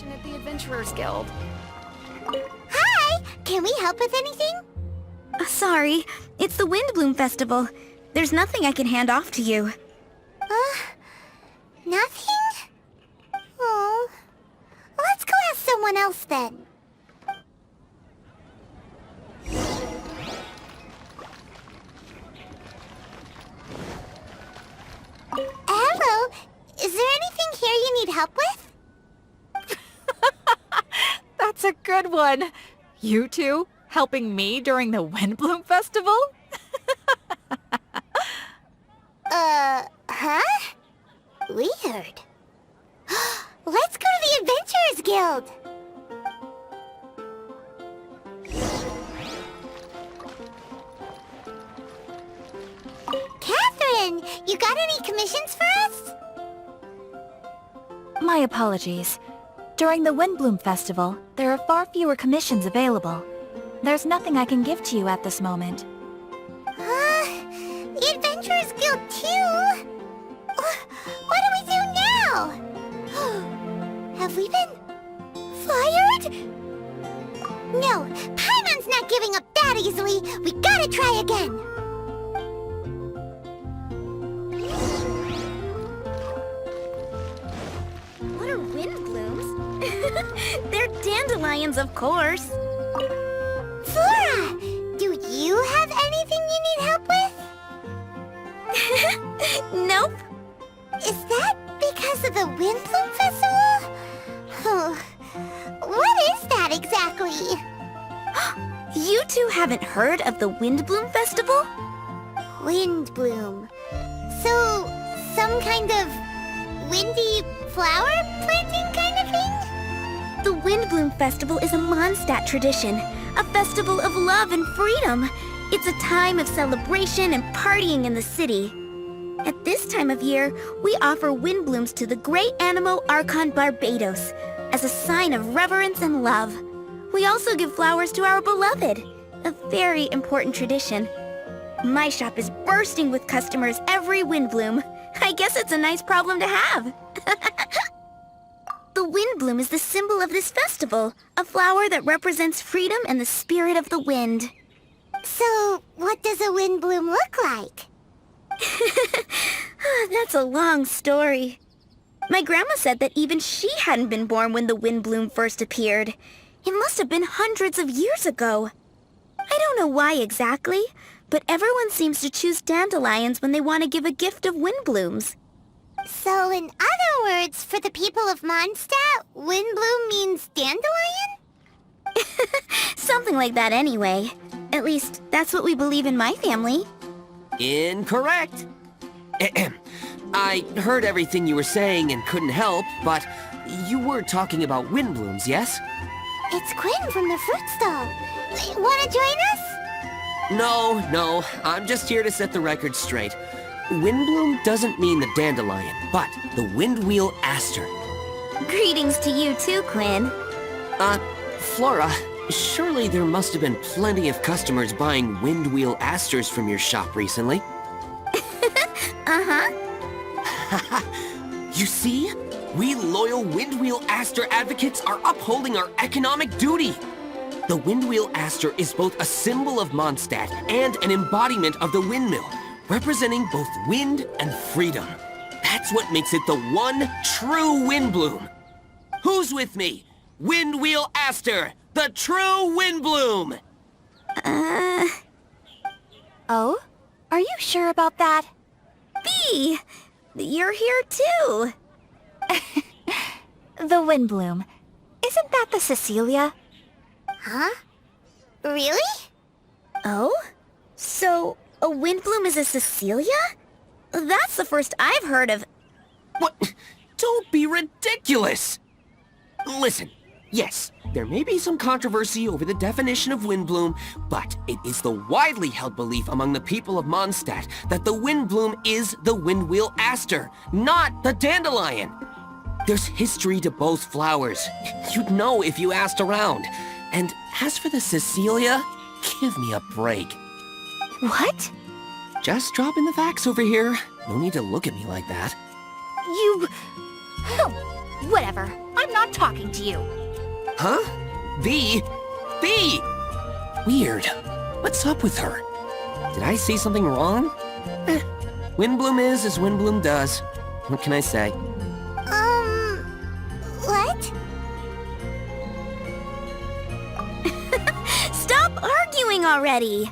information at the Adventurers Guild. Hi! Can we help with anything? Sorry, it's the Windbloom Festival. There's nothing I can hand off to you. Nothing? Oh. Let's go ask someone else then. Hello, is there anything here you need help with? That's a good one. You two helping me during the Windbloom Festival? Huh? Weird. Let's go to the Adventurers Guild! Catherine, you got any commissions for us? My apologies. During the Windbloom Festival, there are far fewer commissions available. There's nothing I can give to you at this moment. The Adventurers Guild too? What do we do now? Have we been fired? No, Paimon's not giving up that easily. We gotta try again. What are Windblooms? They're dandelions, of course. Flora, do you have anything you need help with? Nope. Is that because of the Windbloom Festival? What is that exactly? You two haven't heard of the Windbloom Festival? Windbloom. So, some kind of windy flower planting kind of thing? The Windbloom Festival is a Mondstadt tradition, a festival of love and freedom. It's a time of celebration and partying in the city. At this time of year, we offer windblooms to the great Animo Archon Barbados as a sign of reverence and love. We also give flowers to our beloved, a very important tradition. My shop is bursting with customers every Windbloom. I guess it's a nice problem to have. The Windbloom is the symbol of this festival, a flower that represents freedom and the spirit of the wind. So, what does a windbloom look like? That's a long story. My grandma said that even she hadn't been born when the Windbloom first appeared. It must have been hundreds of years ago. I don't know why exactly, but everyone seems to choose dandelions when they want to give a gift of windblooms. So, in other words, for the people of Mondstadt, Windbloom means dandelion? Something like that anyway. At least, that's what we believe in my family. Incorrect. I heard everything you were saying and couldn't help, but you were talking about windblooms, yes? It's Quinn from the fruit stall. Wanna join us? No, I'm just here to set the record straight. Windbloom doesn't mean the dandelion, but the windwheel aster. Greetings to you too, Quinn. Flora, surely there must have been plenty of customers buying windwheel asters from your shop recently. Uh-huh. You see? We loyal Windwheel Aster advocates are upholding our economic duty. The Windwheel Aster is both a symbol of Mondstadt and an embodiment of the windmill, representing both wind and freedom. That's what makes it the one true Windbloom. Who's with me? Windwheel Aster, the true Windbloom! Oh? Are you sure about that? Bee! You're here too. The Windbloom. Isn't that the Cecilia? Huh? Really? Oh? So, a windbloom is a Cecilia? That's the first I've heard of. What? Don't be ridiculous! Listen, yes, there may be some controversy over the definition of Windbloom, but it is the widely held belief among the people of Mondstadt that the Windbloom is the Windwheel Aster, not the dandelion. There's history to both flowers. You'd know if you asked around. And as for the Cecilia, give me a break. What? Just dropping the facts over here. No need to look at me like that. You... Oh, whatever. I'm not talking to you. Huh? V? V! Weird. What's up with her? Did I say something wrong? Windbloom is as Windbloom does. What can I say? What? Stop arguing already!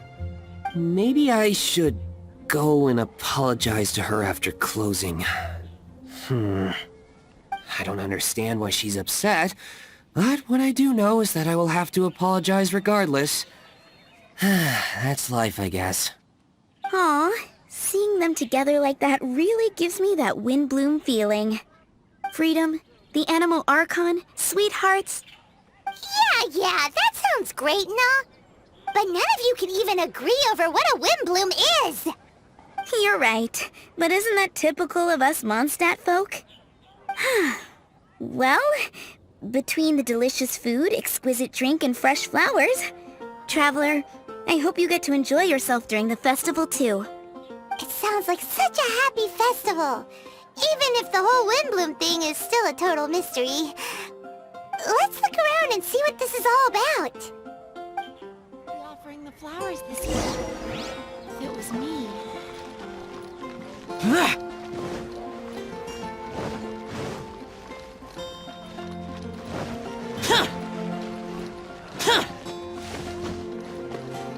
Maybe I should go and apologize to her after closing. I don't understand why she's upset, but what I do know is that I will have to apologize regardless. That's life, I guess. Aw, seeing them together like that really gives me that Windbloom feeling. Freedom, the Animal Archon, sweethearts. Yeah, that sounds great and all. But none of you can even agree over what a Windbloom is. You're right, but isn't that typical of us Mondstadt folk? Well, between the delicious food, exquisite drink, and fresh flowers, Traveler, I hope you get to enjoy yourself during the festival too. It sounds like such a happy festival. Even if the whole Windbloom thing is still a total mystery. Let's look around and see what this is all about. Offering the flowers this year. If it was me.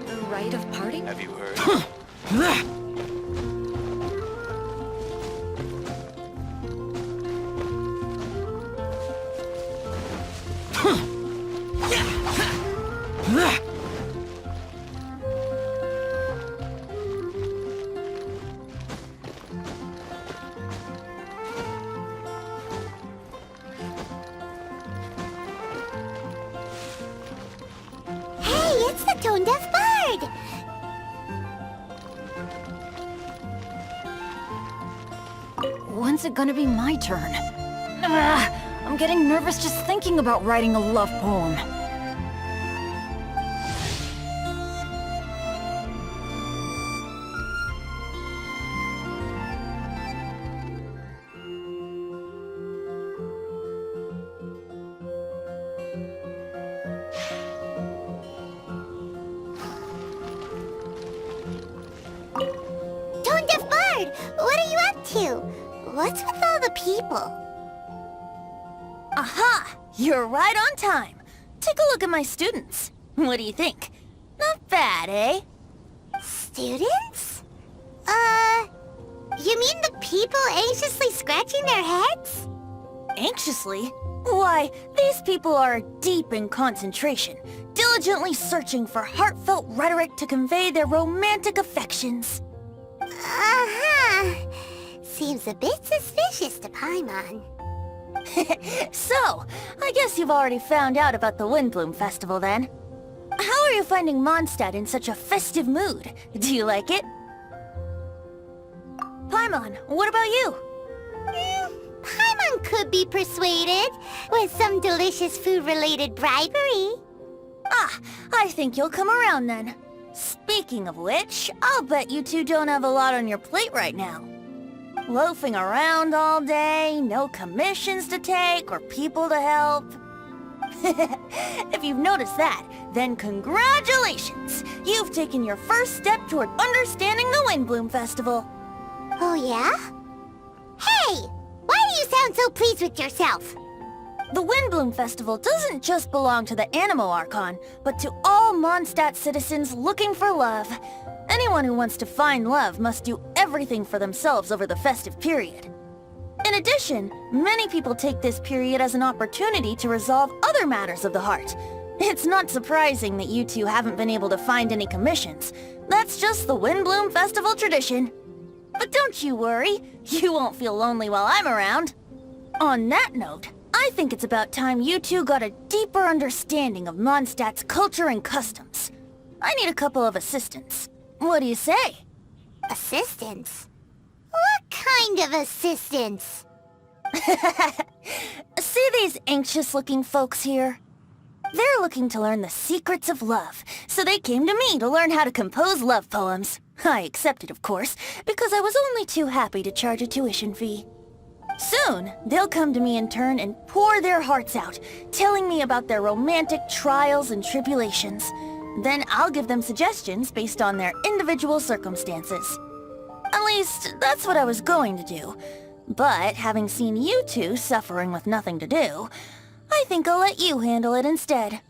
The rite of parting? Have you heard? Hey, it's the tone-deaf bird! When's it gonna be my turn? I'm getting nervous just thinking about writing a love poem. Tone-deaf bird, what are you up to? What's with all the people? Aha! You're right on time. Take a look at my students. What do you think? Not bad, eh? Students? You mean the people anxiously scratching their heads? Anxiously? Why, these people are deep in concentration, diligently searching for heartfelt rhetoric to convey their romantic affections. Uh-huh. Seems a bit suspicious to Paimon. So, I guess you've already found out about the Windbloom Festival then. How are you finding Mondstadt in such a festive mood? Do you like it? Paimon, what about you? Paimon could be persuaded with some delicious food-related bribery. Ah, I think you'll come around then. Speaking of which, I'll bet you two don't have a lot on your plate right now. Loafing around all day, no commissions to take or people to help. If you've noticed that, then congratulations! You've taken your first step toward understanding the Windbloom Festival. Oh, yeah? Hey! Why do you sound so pleased with yourself? The Windbloom Festival doesn't just belong to the Animal Archon, but to all Mondstadt citizens looking for love. Anyone who wants to find love must do everything for themselves over the festive period. In addition, many people take this period as an opportunity to resolve other matters of the heart. It's not surprising that you two haven't been able to find any commissions. That's just the Windbloom Festival tradition. But don't you worry, you won't feel lonely while I'm around. On that note, I think it's about time you two got a deeper understanding of Mondstadt's culture and customs. I need a couple of assistants. What do you say? Assistance? What kind of assistance? See these anxious-looking folks here? They're looking to learn the secrets of love, so they came to me to learn how to compose love poems. I accepted, of course, because I was only too happy to charge a tuition fee. Soon, they'll come to me in turn and pour their hearts out, telling me about their romantic trials and tribulations. Then I'll give them suggestions based on their individual circumstances. At least, that's what I was going to do. But having seen you two suffering with nothing to do, I think I'll let you handle it instead.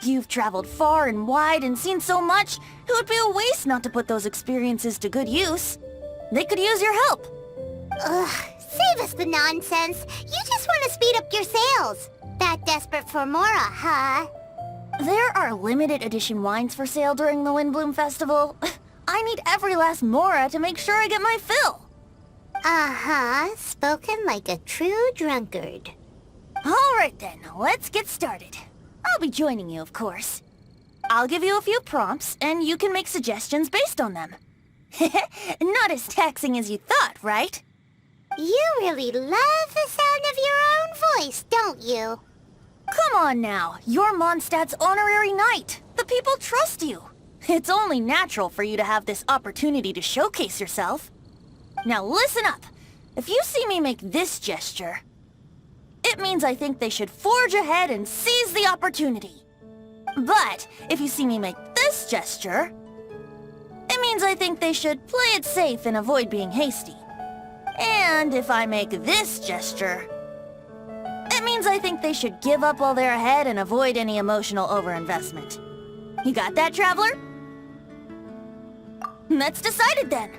You've traveled far and wide and seen so much, it would be a waste not to put those experiences to good use. They could use your help. Ugh, save us the nonsense. You just want to speed up your sales. That desperate for Mora, huh? There are limited edition wines for sale during the Windbloom Festival. I need every last Mora to make sure I get my fill. Uh-huh, spoken like a true drunkard. Alright then, let's get started. I'll be joining you, of course. I'll give you a few prompts, and you can make suggestions based on them. Not as taxing as you thought, right? You really love the sound of your own voice, don't you? Come on now, you're Mondstadt's honorary knight. The people trust you. It's only natural for you to have this opportunity to showcase yourself. Now listen up. If you see me make this gesture, it means I think they should forge ahead and seize the opportunity. But if you see me make this gesture, it means I think they should play it safe and avoid being hasty. And if I make this gesture, it means I think they should give up while they're ahead and avoid any emotional overinvestment. You got that, Traveler? That's decided then.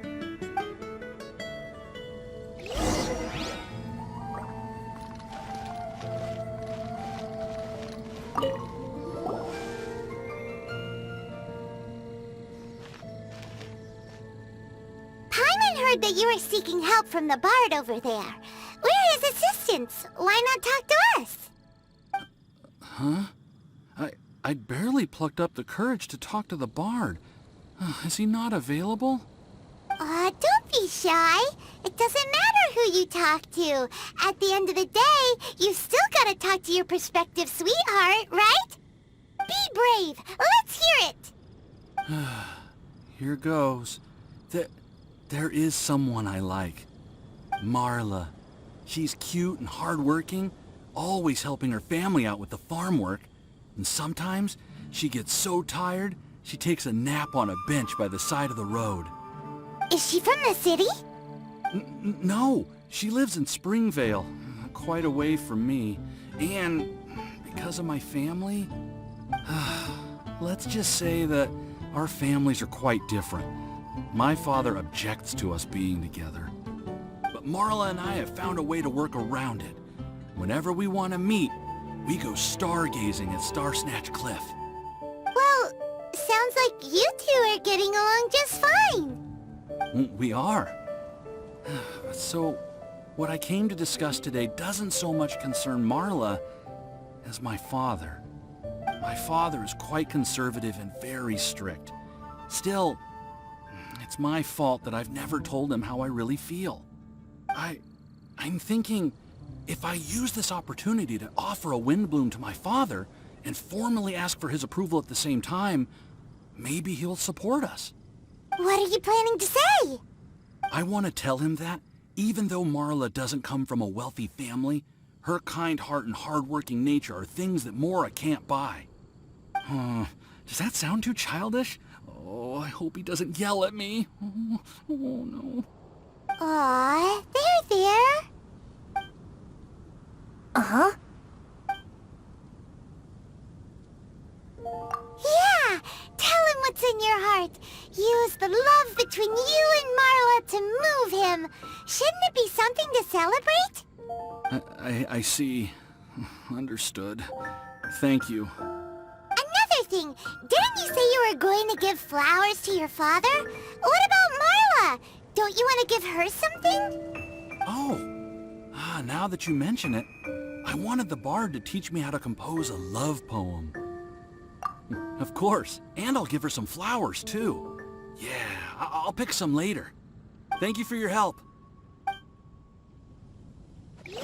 Paimon heard that you were seeking help from the bard over there. We're his assistants. Why not talk to us? Huh? I'd barely plucked up the courage to talk to the bard. Is he not available? Don't be shy. It doesn't matter who you talk to. At the end of the day, you've still gotta talk to your prospective sweetheart, right? Be brave. Let's hear it. Here goes. There is someone I like. Marla. She's cute and hardworking, always helping her family out with the farm work. And sometimes she gets so tired, she takes a nap on a bench by the side of the road. Is she from the city? No, she lives in Springvale, quite away from me. And because of my family, let's just say that our families are quite different. My father objects to us being together. But Marla and I have found a way to work around it. Whenever we want to meet, we go stargazing at Starsnatch Cliff. Well, sounds like you two are getting along just fine. We are. So, what I came to discuss today doesn't so much concern Marla as my father. My father is quite conservative and very strict. Still, it's my fault that I've never told him how I really feel. I'm thinking, if I use this opportunity to offer a Windbloom to my father and formally ask for his approval at the same time, maybe he'll support us. What are you planning to say? I want to tell him that, even though Marla doesn't come from a wealthy family, her kind heart and hard-working nature are things that Mora can't buy. Does that sound too childish? Oh, I hope he doesn't yell at me. Oh no. Aw, there. Uh-huh. Yeah, tell him what's in your heart. Use the love between you and Marla to move him. Shouldn't it be something to celebrate? I see. Understood. Thank you. Another thing, didn't you say you were going to give flowers to your father? What about Marla? Don't you want to give her something? Oh, now that you mention it, I wanted the bard to teach me how to compose a love poem. Of course, and I'll give her some flowers, too. Yeah, I'll pick some later. Thank you for your help. You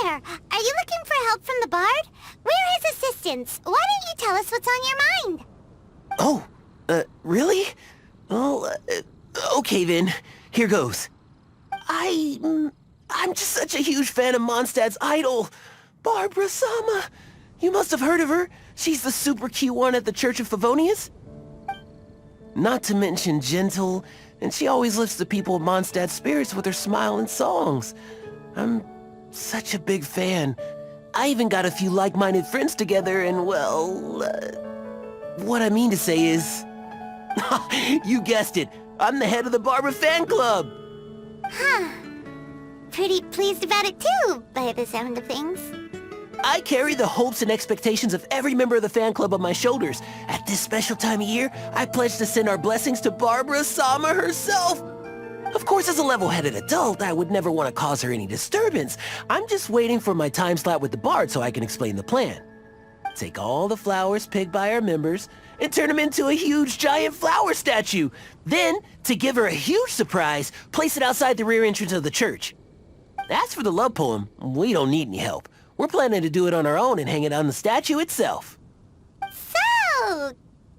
there! Are you looking for help from the bard? We're his assistance. Why don't you tell us what's on your mind? Oh, really? Oh, okay then. Here goes. I'm just such a huge fan of Mondstadt's idol, Barbara Sama. You must have heard of her. She's the super cute one at the Church of Favonius. Not to mention gentle, and she always lifts the people of Mondstadt's spirits with her smile and songs. I'm such a big fan. I even got a few like-minded friends together, and well, what I mean to say is, you guessed it, I'm the head of the Barbara fan club. Huh. Pretty pleased about it too, by the sound of things. I carry the hopes and expectations of every member of the fan club on my shoulders. At this special time of year, I pledge to send our blessings to Barbara Sama herself. Of course, as a level-headed adult, I would never want to cause her any disturbance. I'm just waiting for my time slot with the bard so I can explain the plan. Take all the flowers picked by our members and turn them into a huge giant flower statue. Then, to give her a huge surprise, place it outside the rear entrance of the church. As for the love poem, we don't need any help. We're planning to do it on our own and hang it on the statue itself. So,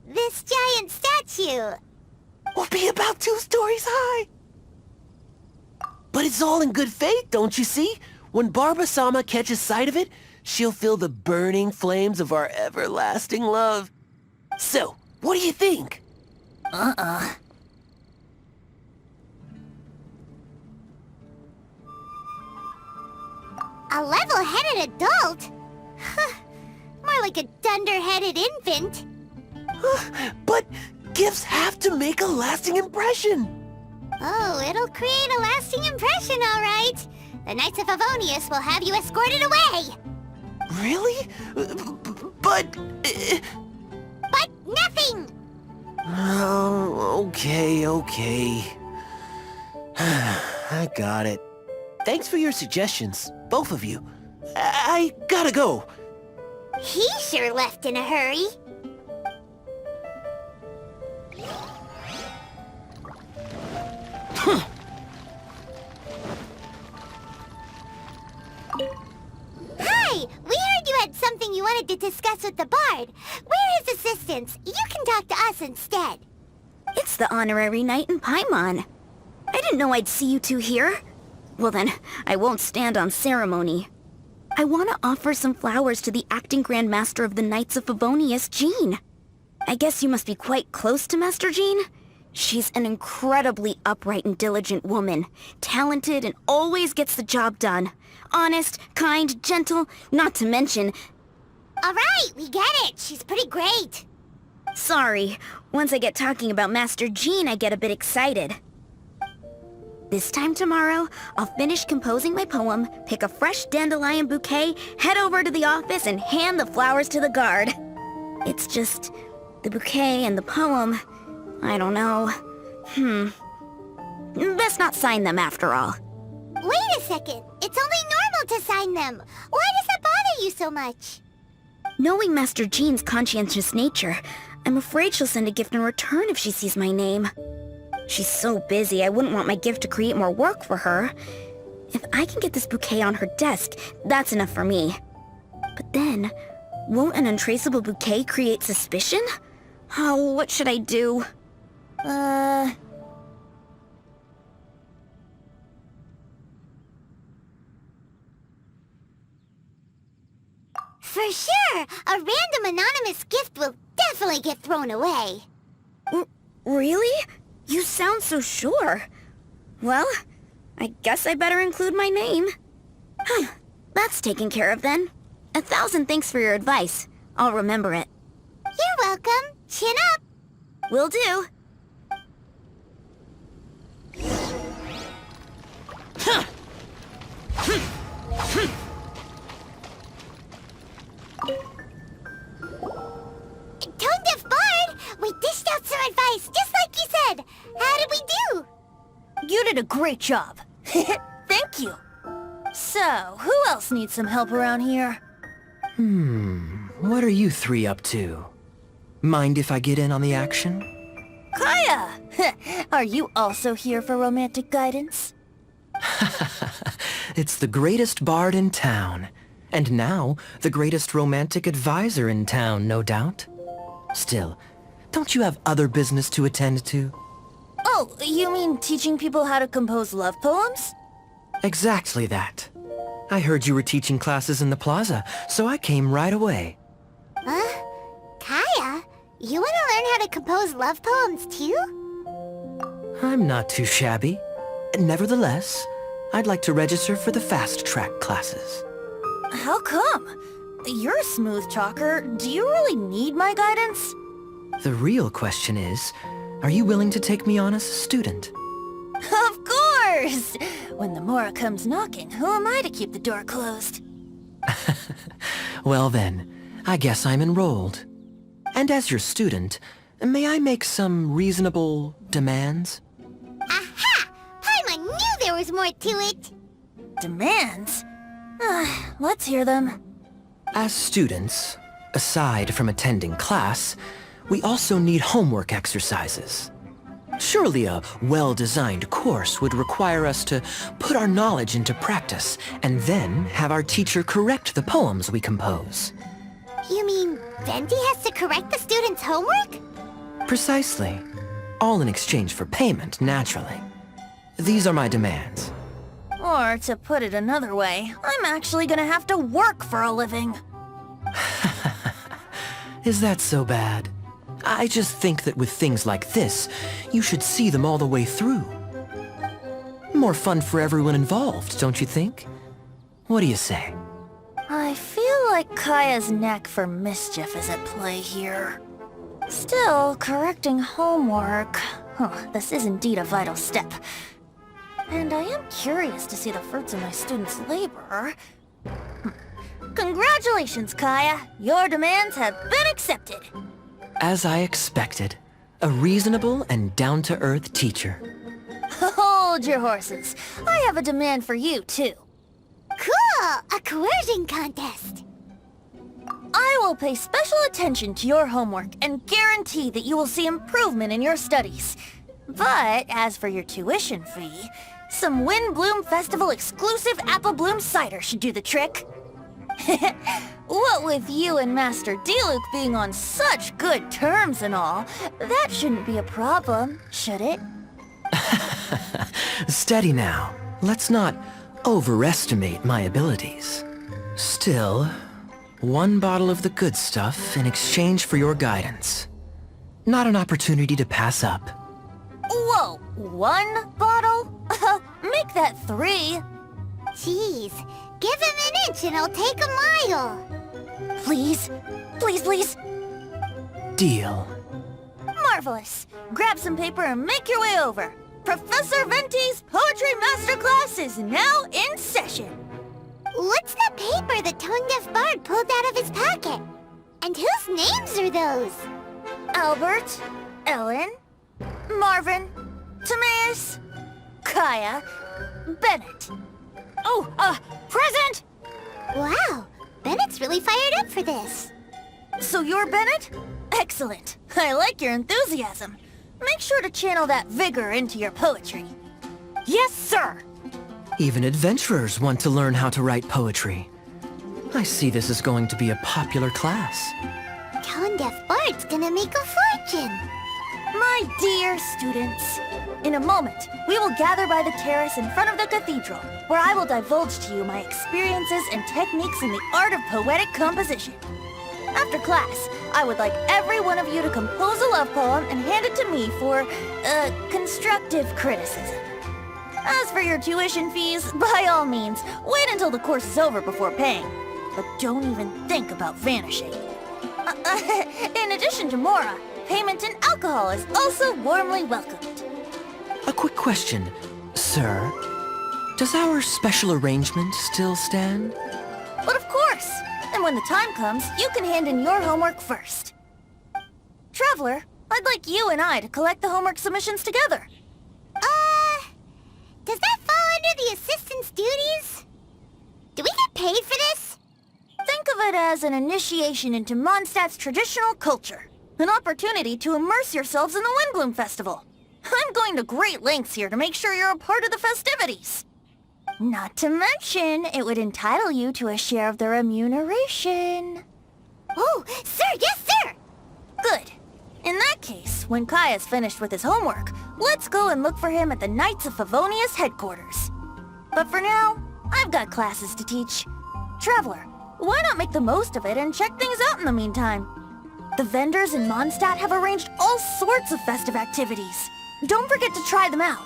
this giant statue. Will be about 2 stories high. But it's all in good faith, don't you see? When Barbara Sama catches sight of it, she'll feel the burning flames of our everlasting love. So, what do you think? A level-headed adult? More like a dunder-headed infant. But gifts have to make a lasting impression. Oh, it'll create a lasting impression, all right. The Knights of Favonius will have you escorted away. Really? But... But nothing! Oh, okay. I got it. Thanks for your suggestions, both of you. I gotta go. He sure left in a hurry. Hi! We heard you had something you wanted to discuss with the bard. We're his assistants. You can talk to us instead. It's the honorary knight in Paimon. I didn't know I'd see you two here. Well then, I won't stand on ceremony. I want to offer some flowers to the acting Grand Master of the Knights of Favonius, Jean. I guess you must be quite close to Master Jean? She's an incredibly upright and diligent woman, talented and always gets the job done. Honest, kind, gentle, not to mention... All right, we get it. She's pretty great. Sorry, once I get talking about Master Jean, I get a bit excited. This time tomorrow, I'll finish composing my poem, pick a fresh dandelion bouquet, head over to the office, and hand the flowers to the guard. It's just... the bouquet and the poem... I don't know. Best not sign them after all. Wait a second. It's only normal to sign them. Why does that bother you so much? Knowing Master Jean's conscientious nature, I'm afraid she'll send a gift in return if she sees my name. She's so busy, I wouldn't want my gift to create more work for her. If I can get this bouquet on her desk, that's enough for me. But then, won't an untraceable bouquet create suspicion? Oh, what should I do? For sure! A random anonymous gift will definitely get thrown away. Really? You sound so sure. Well, I guess I better include my name. That's taken care of then. 1,000 thanks for your advice. I'll remember it. You're welcome. Chin up. Will do. Tone-deaf bard! We dished out some advice, just like you said. How did we do? You did a great job. Thank you. So, who else needs some help around here? What are you three up to? Mind if I get in on the action? Kaya! Are you also here for romantic guidance? It's the greatest bard in town. And now, the greatest romantic advisor in town, no doubt. Still, don't you have other business to attend to? Oh, you mean teaching people how to compose love poems? Exactly that. I heard you were teaching classes in the plaza, so I came right away. Huh? Kaya, you want to learn how to compose love poems too? I'm not too shabby. Nevertheless, I'd like to register for the fast-track classes. How come? You're a smooth talker. Do you really need my guidance? The real question is, are you willing to take me on as a student? Of course! When the Mora comes knocking, who am I to keep the door closed? Well then, I guess I'm enrolled. And as your student, may I make some reasonable demands? Aha! Paimon knew there was more to it! Demands? Let's hear them. As students, aside from attending class, we also need homework exercises. Surely a well-designed course would require us to put our knowledge into practice and then have our teacher correct the poems we compose. You mean Venti has to correct the students' homework? Precisely. All in exchange for payment, naturally. These are my demands. Or, to put it another way, I'm actually gonna have to work for a living. Is that so bad? I just think that with things like this, you should see them all the way through. More fun for everyone involved, don't you think? What do you say? I feel like Kaya's knack for mischief is at play here. Still, correcting homework... this is indeed a vital step. And I am curious to see the fruits of my students' labor. Congratulations, Kaya! Your demands have been accepted! As I expected, a reasonable and down-to-earth teacher. Hold your horses. I have a demand for you, too. Cool! A coercion contest! I will pay special attention to your homework and guarantee that you will see improvement in your studies. But as for your tuition fee, some Windbloom Festival exclusive Apple Bloom cider should do the trick. What with you and Master Diluc being on such good terms and all, that shouldn't be a problem, should it? Steady now. Let's not overestimate my abilities. Still, one bottle of the good stuff in exchange for your guidance. Not an opportunity to pass up. Whoa, one bottle? Make that 3. Jeez, give him an inch and I'll take a mile! Please, please, please. Deal. Marvelous. Grab some paper and make your way over. Professor Venti's Poetry Masterclass is now in session. What's the paper the tone-deaf bard pulled out of his pocket? And whose names are those? Albert, Ellen, Marvin, Timaeus, Kaya, Bennett. Oh, present! Wow, Bennett's really fired up for this. So you're Bennett? Excellent. I like your enthusiasm. Make sure to channel that vigor into your poetry. Yes, sir! Even adventurers want to learn how to write poetry. I see this is going to be a popular class. Tone-deaf bard's gonna make a fortune. My dear students, in a moment, we will gather by the terrace in front of the cathedral, where I will divulge to you my experiences and techniques in the art of poetic composition. After class, I would like every one of you to compose a love poem and hand it to me for, constructive criticism. As for your tuition fees, by all means, wait until the course is over before paying. But don't even think about vanishing. In addition to Mora, payment in alcohol is also warmly welcomed. A quick question, sir. Does our special arrangement still stand? But of course! And when the time comes, you can hand in your homework first. Traveler, I'd like you and I to collect the homework submissions together. Does that fall under the assistant's duties? Do we get paid for this? Think of it as an initiation into Mondstadt's traditional culture. An opportunity to immerse yourselves in the Windbloom Festival. I'm going to great lengths here to make sure you're a part of the festivities. Not to mention, it would entitle you to a share of the remuneration. Oh, sir, yes, sir! Good. In that case, when Kaya's finished with his homework, let's go and look for him at the Knights of Favonius headquarters. But for now, I've got classes to teach. Traveler, why not make the most of it and check things out in the meantime? The vendors in Mondstadt have arranged all sorts of festive activities. Don't forget to try them out.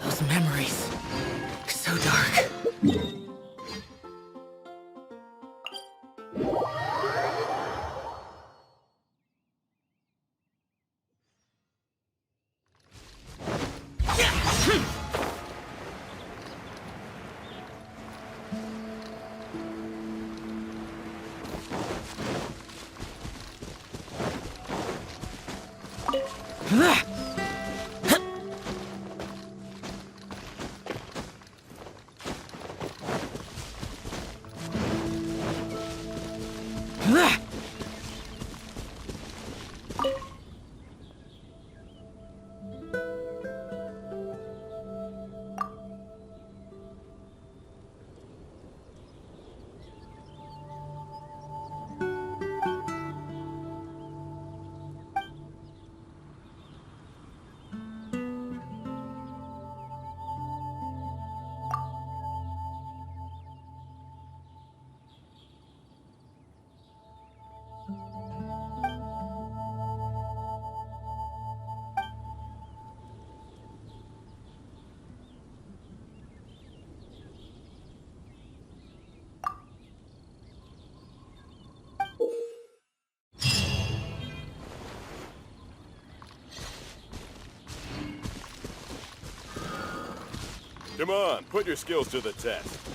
Those memories. So dark. Come on, put your skills to the test.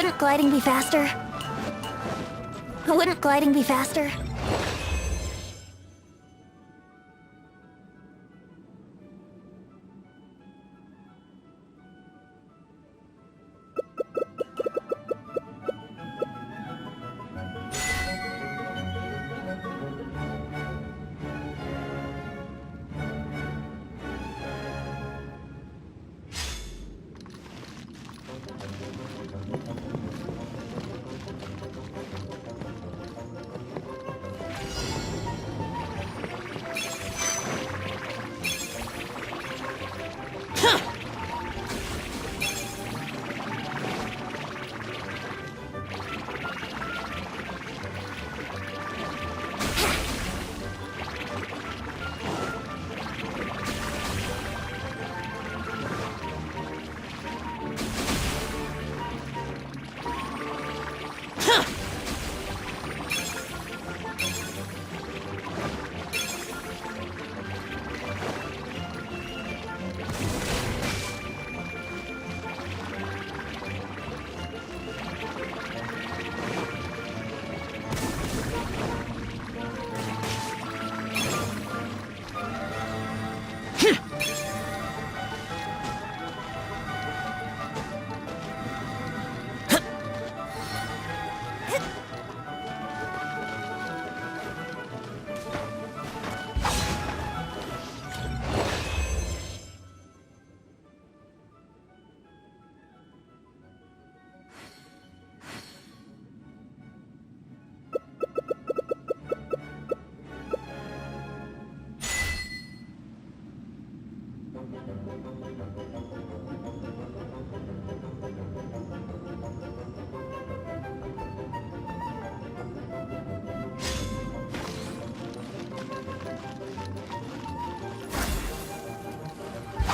Wouldn't gliding be faster? Wouldn't gliding be faster?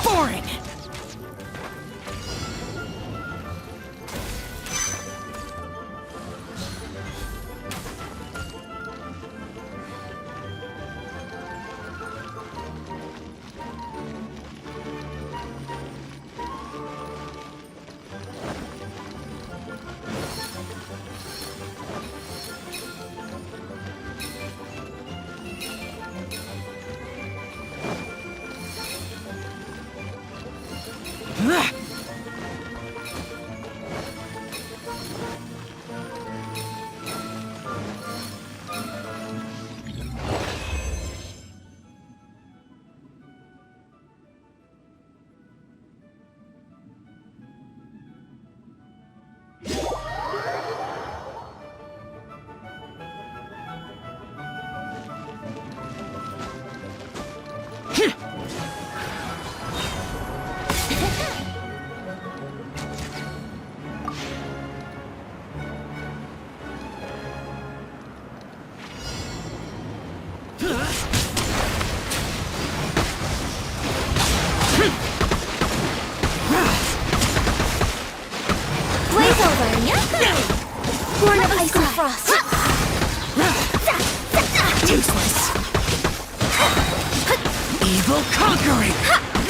Boring! Blaze over, yahoo! Born of ice and frost. Useless. Evil conquering.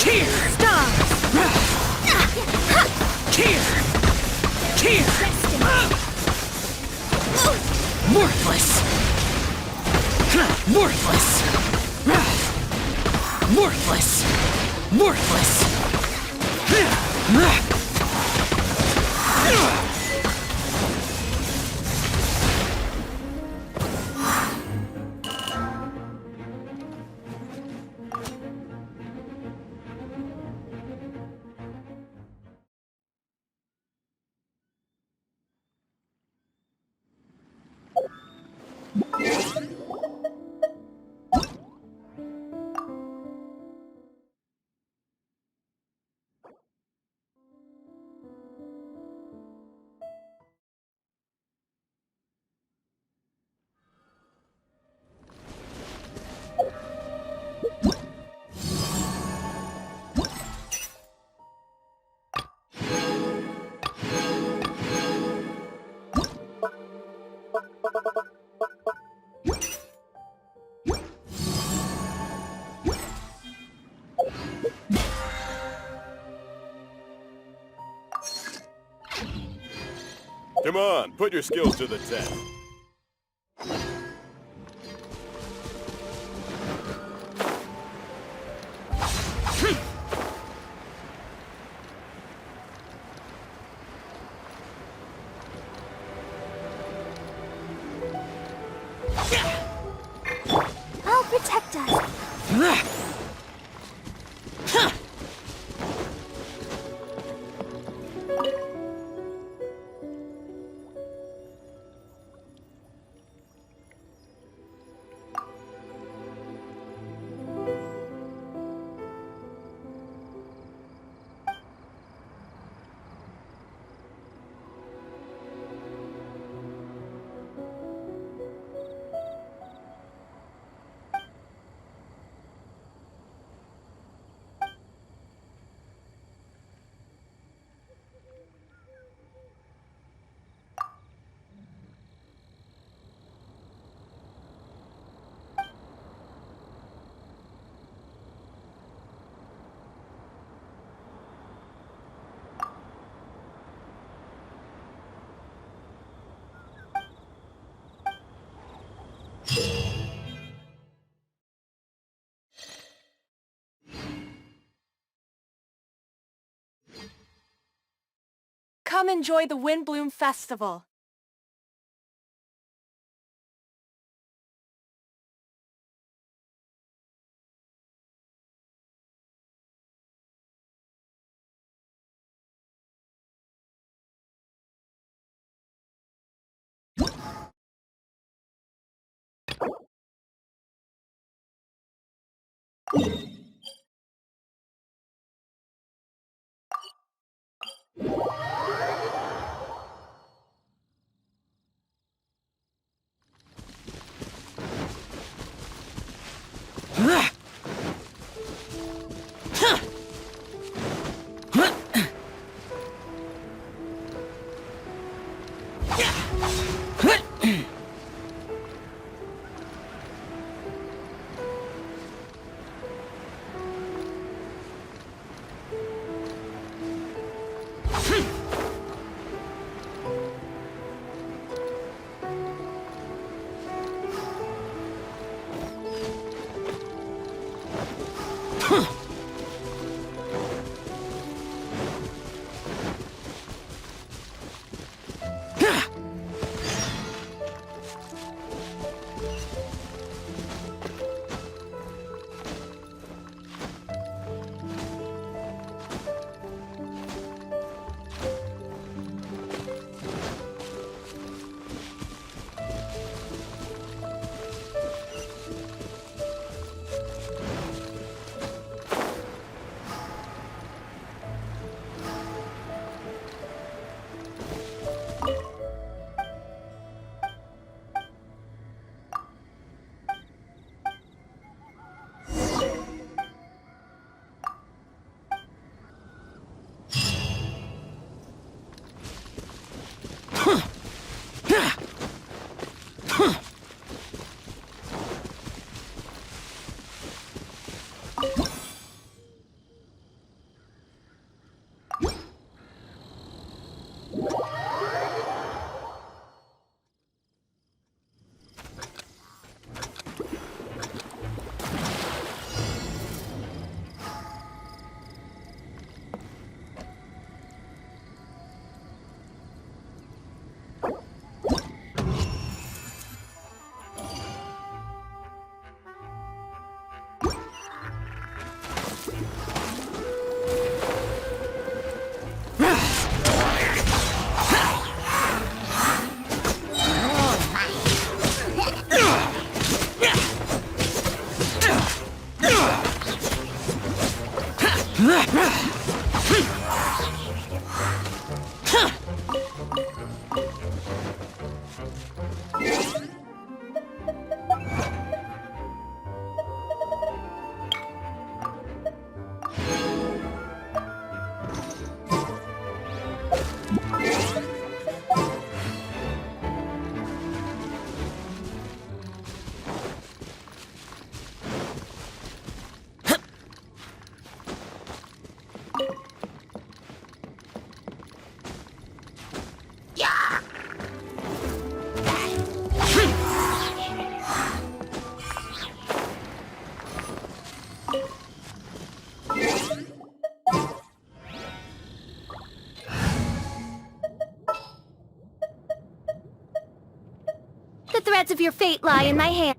Here. Stars. Here. Here. Worthless. Worthless. Worthless. Worthless. put your skills to the test. I'll protect us. Come enjoy the Windbloom Festival. The threads of your fate lie in my hand.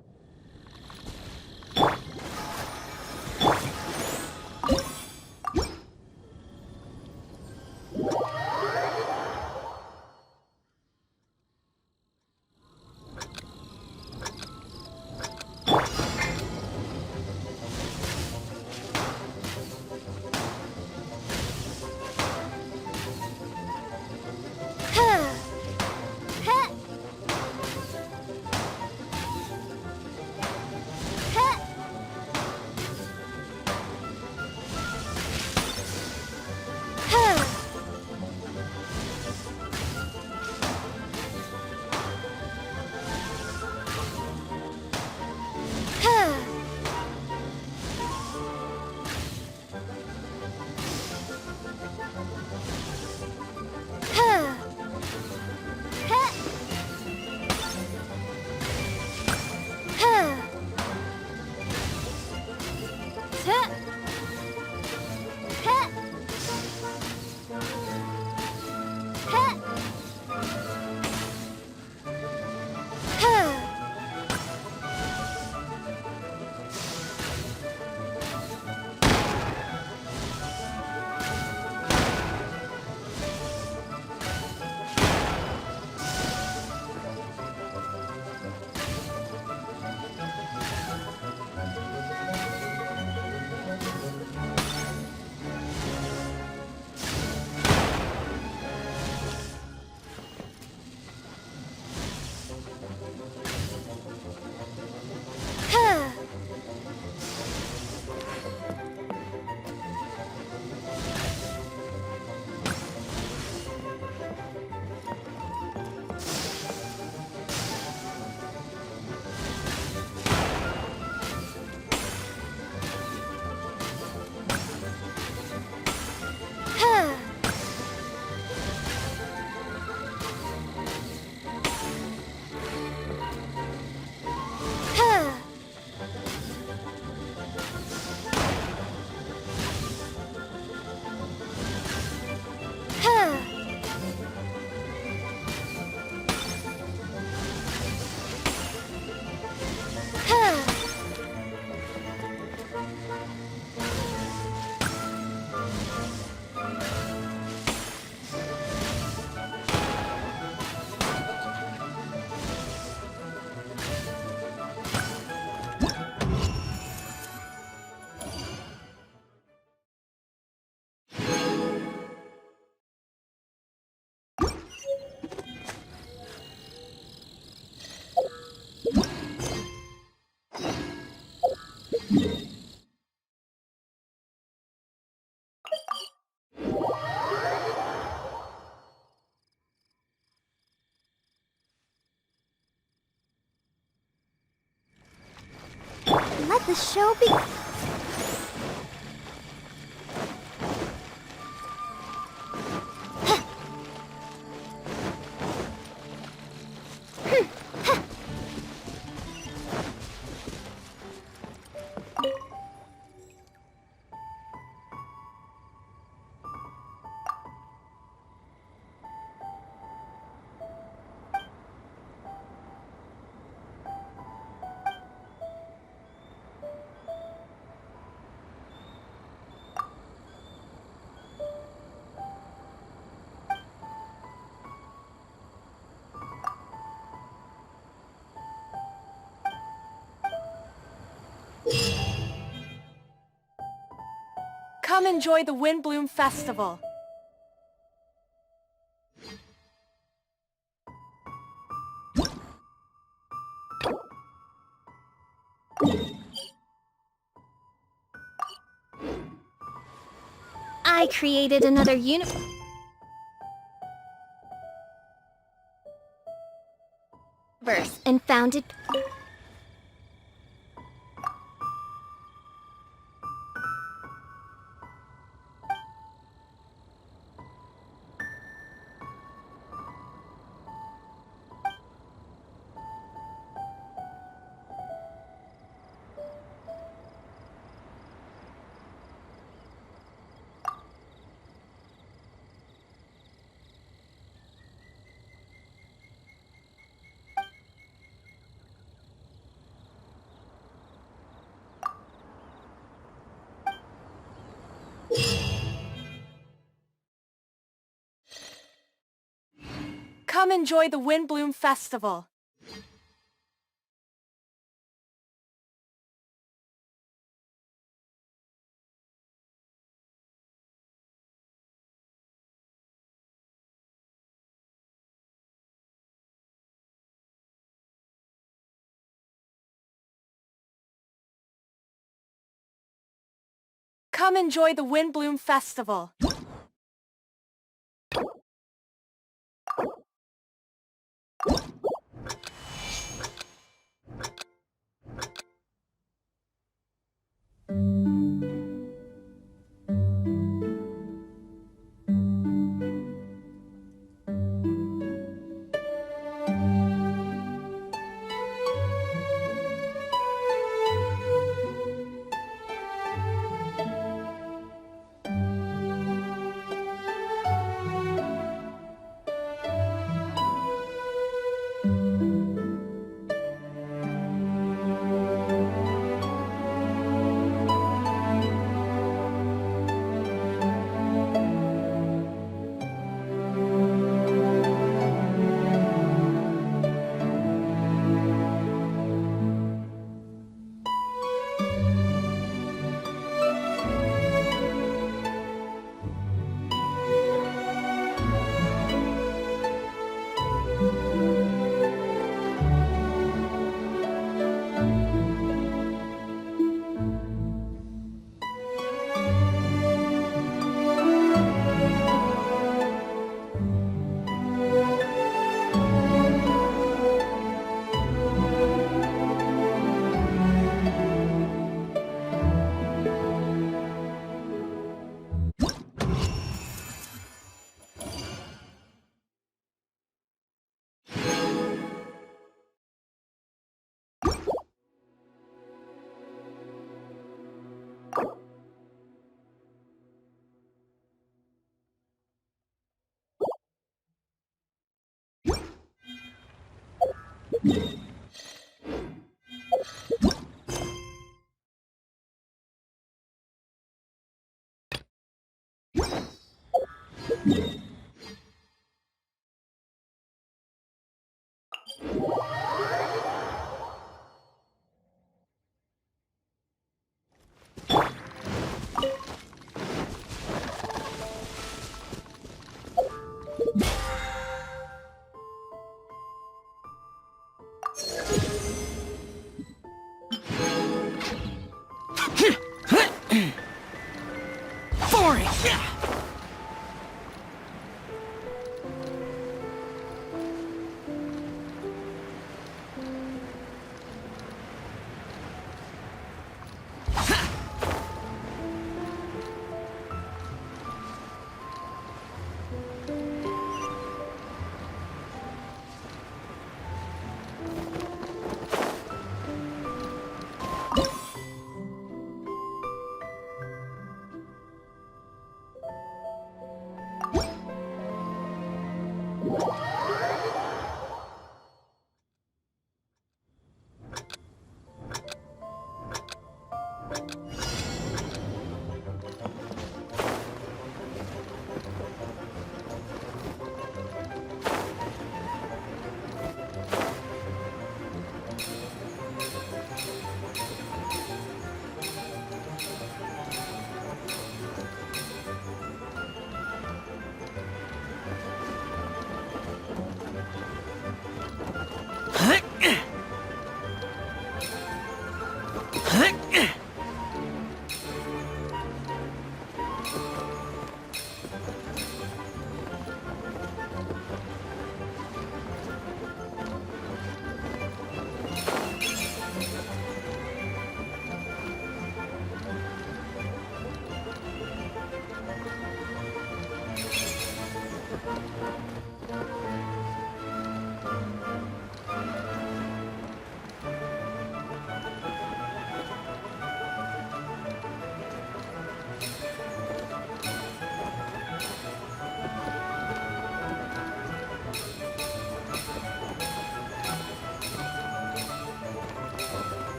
Let the show be... Come enjoy the Windbloom Festival. I created another universe and founded... Come enjoy the Windbloom Festival. Come enjoy the Windbloom Festival.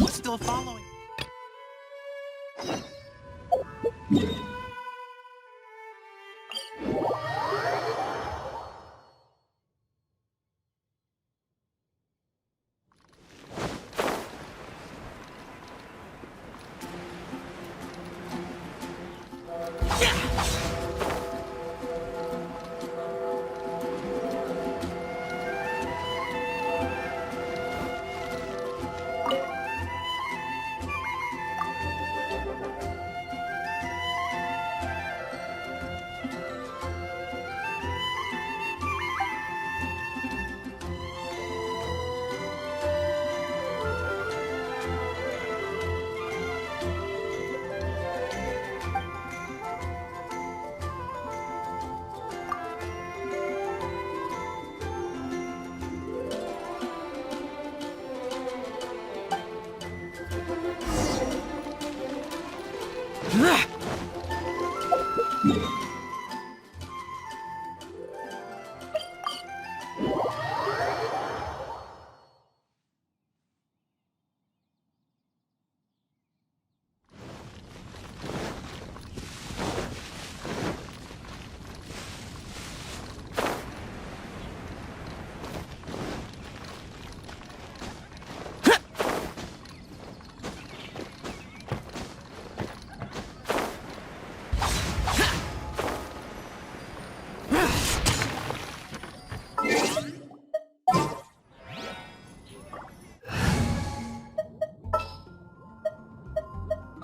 Still following.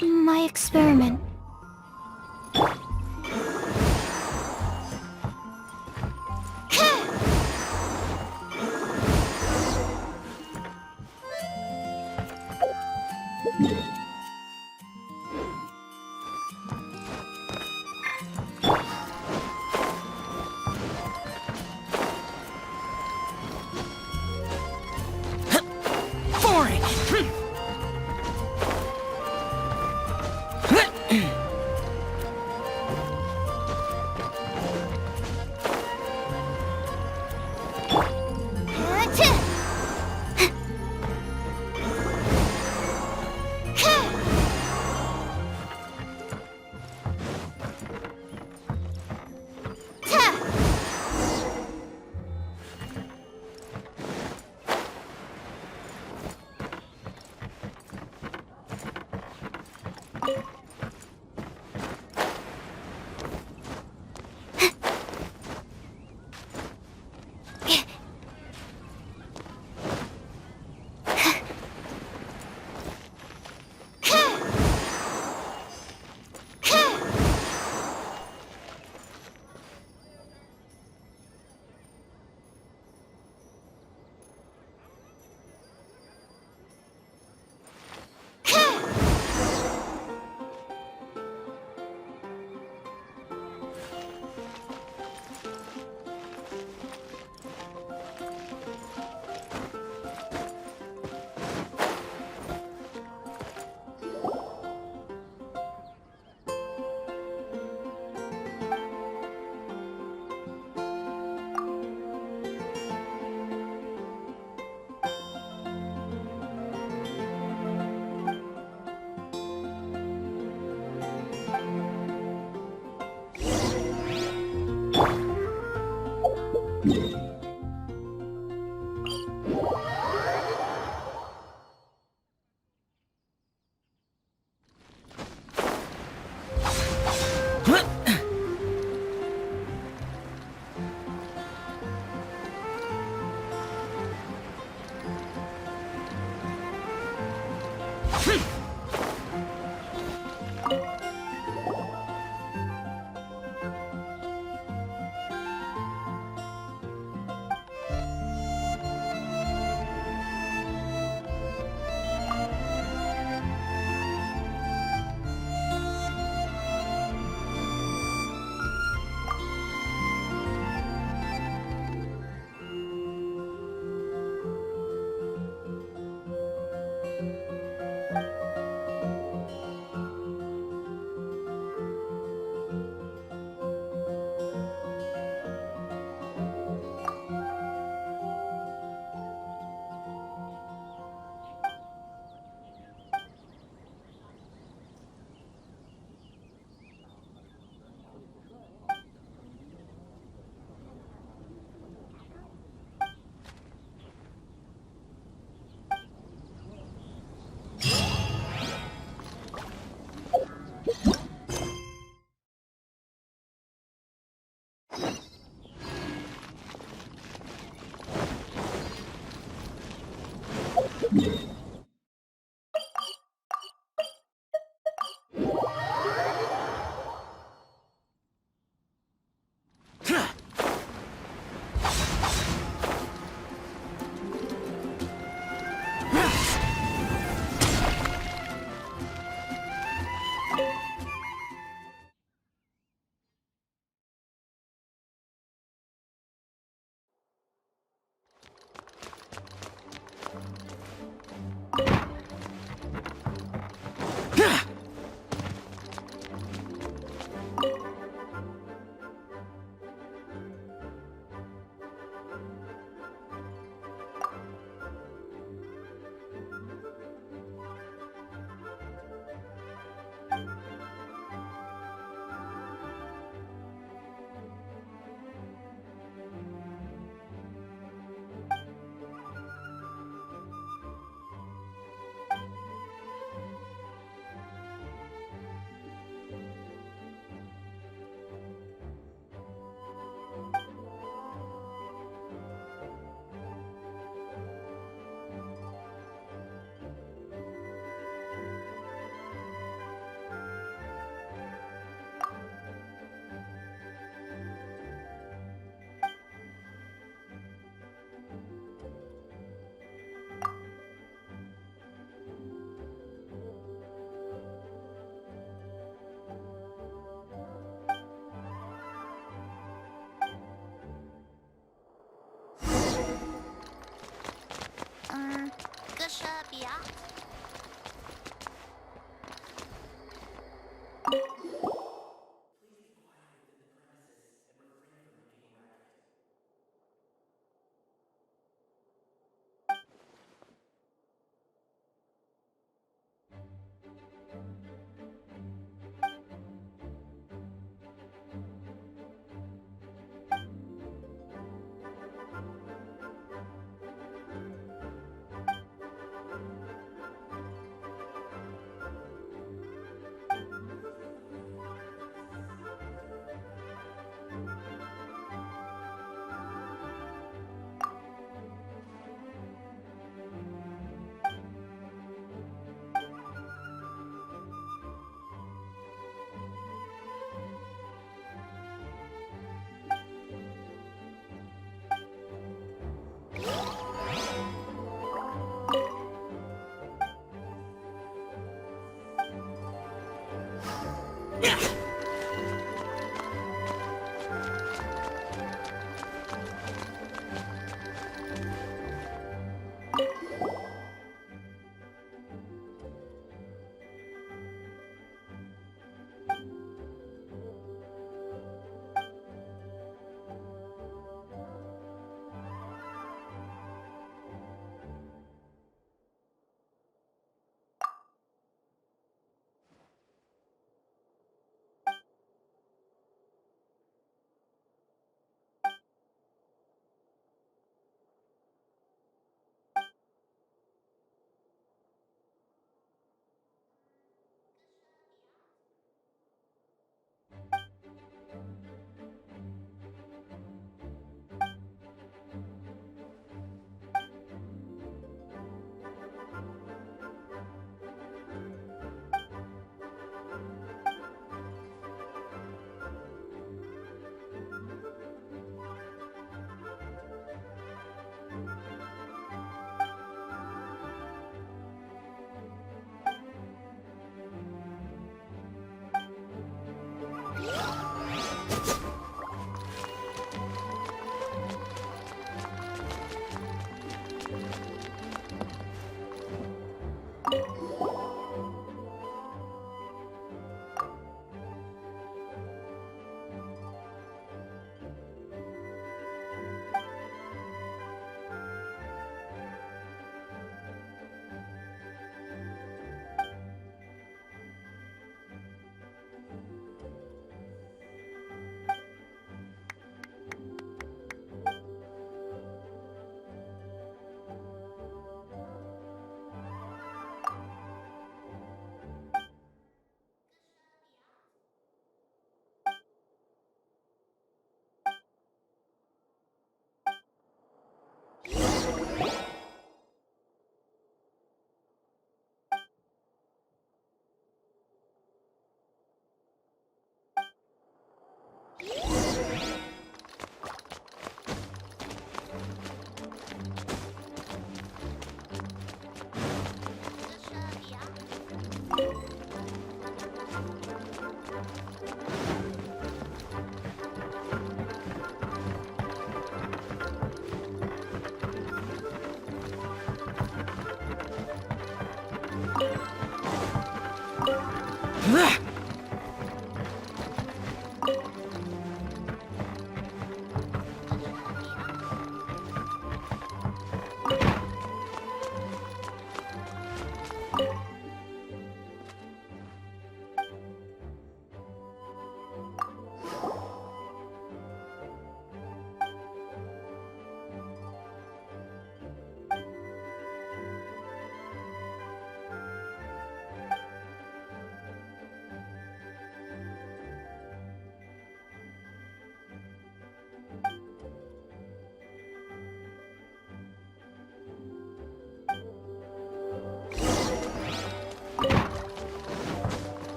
My experiment.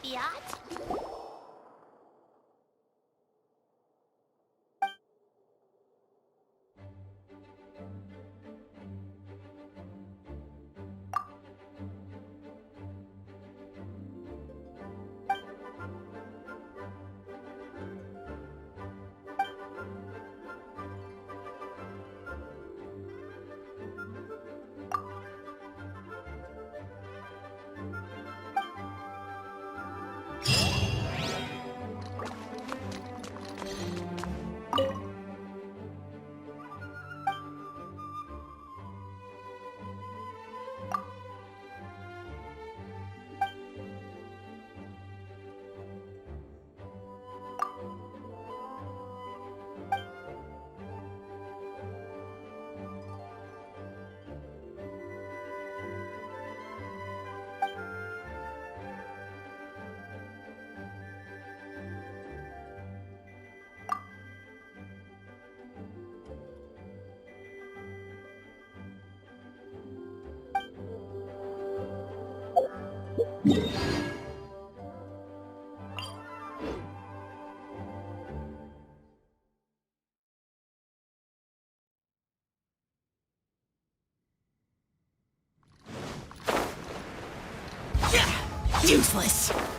Biat? Useless!